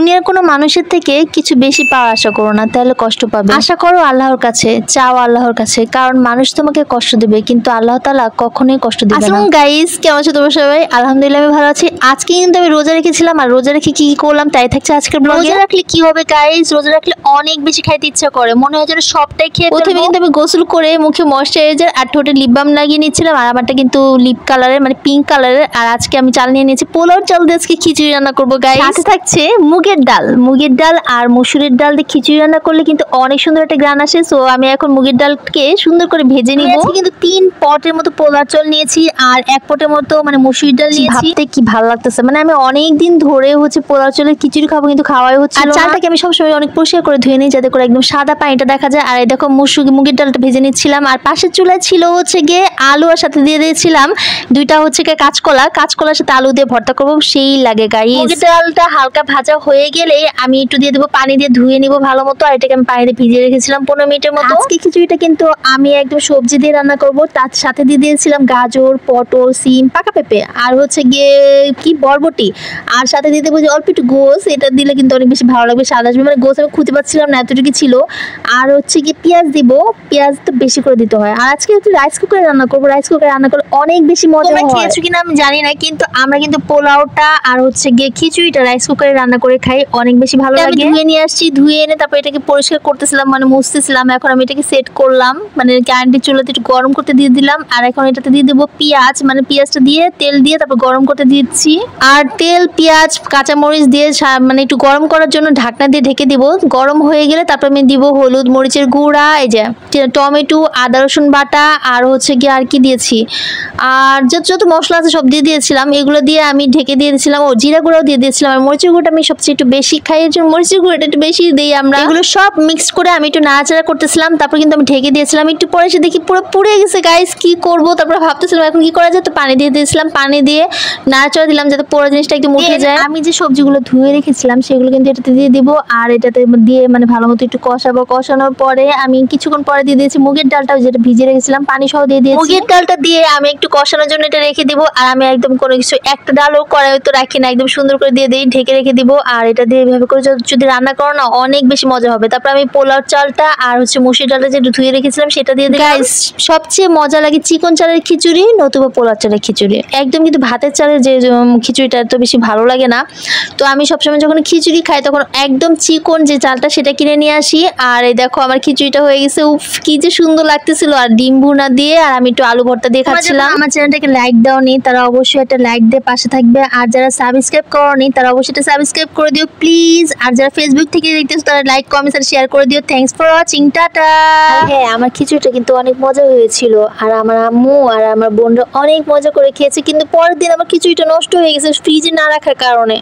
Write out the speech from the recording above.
দুনিয়ার কোনো মানুষের থেকে কিছু বেশি পাওয়ার আশা করো না, তাহলে কষ্ট পাবে। আশা করো আল্লাহর কাছে, চাও আল্লাহর কাছে, কারণ মানুষ তোমাকে কষ্ট দেবে কিন্তু আল্লাহ তাআলা কখনোই কষ্ট দিবে না। আসসালামু গাইস, কেমন আছো তোমরা সবাই? আলহামদুলিল্লাহ আমি ভালো আছি। আজকে কিন্তু আমি রোজা রেখেছিলাম, আর রোজা রেখে কি করলাম তাই থাকছে আজকের ব্লগে। রোজা রাখলে কি হবে গাইস? রোজা রাখলে অনেক বেশি খাইতে ইচ্ছা করে, মনে হয় যেন সবটাই খেয়ে ফেলবো। প্রথমে কিন্তু আমি গোসল করে মুখে ময়শ্চারাইজার আর ঠোঁটে লিপ বাম লাগিয়ে নিচ্ছিলাম, আর আমারটা কিন্তু লিপ কালারের মানে পিঙ্ক কালারের। আর আজকে আমি চাল নিয়ে নিয়েছি, পোলাও চাল দিয়ে আজকে খিচুড়ি রান্না করবো গাইস। সাথে থাকছে মুগের ডাল আর মসুরের ডাল দিয়ে খিচুড়ি রান্না করলে কিন্তু অনেক সুন্দর একটা গ্রান আসে। সো আমি এখন মুগের ডালকে সুন্দর করে ভেজে নিব। কিন্তু 3 পটের মতো পোলাও চাল নিয়েছি আর 1 পটের মতো মানে মসুর ডাল নিয়েছি। ভাবতে কি ভালো লাগতেছে, মানে আমি অনেক দিন ধরে হচ্ছে পোলাও চালের খিচুড়ি খাবো কিন্তু খাওয়াই হচ্ছে না। আর চালটাকে আমি সবসময় অনেক পরিষ্কার করে ধুয়ে নিই যাতে করে একদম সাদা পানিটা দেখা যায়। আর এই দেখো মুগের ডালটা ভেজে নিচ্ছিলাম, আর পাশের চুলায় ছিল হচ্ছে গিয়ে আলু, আর সাথে দিয়ে দিয়েছিলাম 2টা হচ্ছে কাঁচকলার সাথে আলু দিয়ে ভর্তা করবো, সেই লাগে গাইস। মুগের ডালটা হালকা ভাজা হয়ে গেলে আমি একটু দিয়ে দেবো পানি, দিয়ে ধুয়ে নিব ভালো মতো। আর এটাকে আমি পানিতে ভিজিয়ে রেখেছিলাম 15 মিনিটের মতো। আজকে খিচুড়িটা কিন্তু আমি একদম সবজি দিয়ে রান্না করব, তার সাথে দিয়ে দিয়েছিলাম গাজর, পটল, সিম, পাকা পেঁপে আর হচ্ছে গিয়ে কি বরবটি, আর সাথে দিয়ে দেবো যে অল্প একটু গোস। এটা দিলে কিন্তু অনেক বেশি ভালো লাগবে, স্বাদ আসবে। মানে গোস আমি খুঁজে পাচ্ছিলাম না, এতটুকু ছিল। আর হচ্ছে কি পেঁয়াজ দিব, পেঁয়াজ তো বেশি করে দিতে হয়। আর আজকে একটু রাইস কুকারে রান্না করবো, রাইস কুকারে রান্না করলে অনেক বেশি মজা হয়। খেয়েছো কিনা আমি জানি না, কিন্তু আমরা কিন্তু পোলাওটা আর হচ্ছে গিয়ে খিচুড়িটা রাইস কুকারে রান্না করে খাই, অনেক বেশি ভালো লাগে। আমি ধুয়ে নিয়ে আসছি, ধুয়ে এনে তারপর এটাকে পরিষ্কার করতেছিলাম, মানে মুছতেছিলাম। এখন আমি এটাকে সেট করলাম, মানে কারেন্টের চুলাতে একটু গরম করতে দিয়ে দিলাম। আর এখন এটাতে দিয়ে দেবো পেঁয়াজ, মানে পেঁয়াজটা দিয়ে তেল দিয়ে তারপর গরম করতে দিচ্ছি। আর তেল, পেঁয়াজ, কাঁচামরিচ দিয়ে মানে একটু গরম করার জন্য ঢাকনা দিয়ে ঢেকে দিব। গরম হয়ে গেলে তারপর আমি দিব হলুদ, মরিচের গুঁড়া, এই যে টমেটো, আদা রসুন বাটা, আর হচ্ছে গিয়ে আর কি দিয়েছি, আর যত মশলা আছে সব দিয়ে দিয়েছিলাম। এগুলো দিয়ে আমি ঢেকে দিয়ে দিয়েছিলাম। ও জিরা গুঁড়াও দিয়ে দিয়েছিলাম। আর মরিচের গুঁড়োটা আমি সবচেয়ে একটু বেশি খাই, এর জন্য মরিচের গুঁড়োটা একটু বেশি দিই আমরা। এগুলো সব মিক্স করে আমি একটু নাড়াচাড়া করতেছিলাম, তারপর কিন্তু আমি ঢেকে দিয়েছিলাম। একটু পরে এসে দেখি পুরো পুড়ে গেছে গাইস, কি করবো? তারপর ভাবতেছিলাম এখন কি করা যায়, তো পানি দিয়ে দিয়েছিলাম, পানি দিয়ে নাড়াচাড়া দিলাম যাতে পুরো জিনিসটা একটু উঠে যায়। আমি যে সবজিগুলো ধুয়ে রেখেছিলাম সেগুলো কিন্তু এটাতে দিয়ে দিব, আর এটাতে দিয়ে মানে ভালো মতো একটু কষাবো। কষানোর পরে আমি কিছুক্ষণ পরে দিয়ে দিয়েছি মুগের ডালটা, যেটা ভিজিয়ে রেখেছিলাম, পানি সহ দিয়ে দিয়েছি। মুগের ডালটা দিয়ে আমি একটু কষানোর জন্য এটা রেখে দিব। আর আমি একদম কোনো কিছু একটা ডালও কড়াই তো রাখি না, একদম সুন্দর করে দিয়ে দিই, ঢেকে রেখে দিব। আর এটা দিয়ে এভাবে করে যদি রান্না করো না অনেক বেশি মজা হবে। তারপর আমি পোলাও চালটা আর হচ্ছে মসুর ডালটা যেটা ধুয়ে রেখেছিলাম সেটা দিয়ে দিই। গাইস সবচেয়ে মজা লাগে চিকন চালের খিচুড়ি নতুবা পোলাও চালের খিচুড়ি, একদম কিন্তু ভাতের চালের যে খিচুড়িটা এত বেশি ভালো লাগে না। তো আমি সবসময় যখন খিচুড়ি খাই তখন একদম চিকন যে চালটা সেটা কিনে নিয়ে আসি। আর এই দেখো আমার খিচুড়িটা হয়ে গেছে, উফ কি যে সুন্দর লাগতেছিল। আর ডিম ভুনা দিয়ে আর আমি একটু আলু ভর্তা দিয়ে খাচ্ছিলাম। আমার চ্যানেলটাকে লাইক দাওনি তারা অবশ্যই একটা লাইক দিয়ে পাশে থাকবে, আর যারা সাবস্ক্রাইব করোনি তারা অবশ্যই এটা সাবস্ক্রাইব করে দিও প্লিজ। আর যারা ফেসবুক থেকে দেখতেছো তারা লাইক, কমেন্ট আর শেয়ার করে দিও। Thanks for watching, tata. হ্যাঁ, আমার খিচুড়িটা কিন্তু অনেক মজা হয়েছিল, আর আমার আম্মু আর আমার বোনরা অনেক মজা করে খেয়েছে, কিন্তু পরের দিন আমার খিচুড়িটা নষ্ট হয়ে গেছে ফ্রিজে না রাখার কারণে।